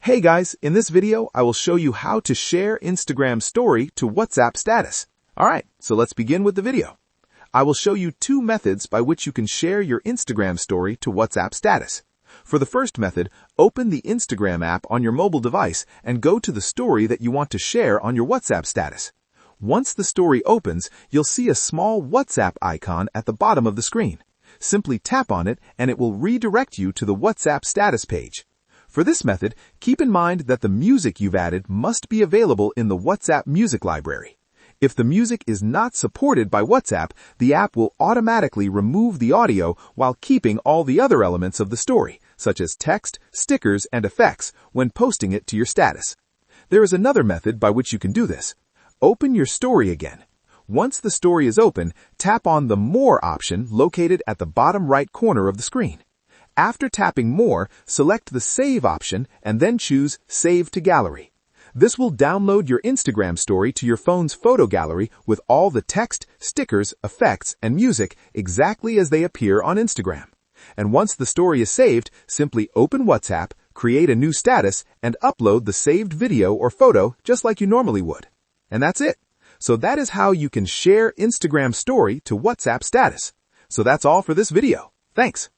Hey guys, in this video, I will show you how to share Instagram story to WhatsApp status. Alright, so let's begin with the video. I will show you two methods by which you can share your Instagram story to WhatsApp status. For the first method, open the Instagram app on your mobile device and go to the story that you want to share on your WhatsApp status. Once the story opens, you'll see a small WhatsApp icon at the bottom of the screen. Simply tap on it and it will redirect you to the WhatsApp status page. For this method, keep in mind that the music you've added must be available in the WhatsApp music library. If the music is not supported by WhatsApp, the app will automatically remove the audio while keeping all the other elements of the story, such as text, stickers, and effects, when posting it to your status. There is another method by which you can do this. Open your story again. Once the story is open, tap on the More option located at the bottom right corner of the screen. After tapping More, select the Save option and then choose Save to Gallery. This will download your Instagram story to your phone's photo gallery with all the text, stickers, effects, and music exactly as they appear on Instagram. And once the story is saved, simply open WhatsApp, create a new status, and upload the saved video or photo just like you normally would. And that's it. So that is how you can share Instagram story to WhatsApp status. So that's all for this video. Thanks.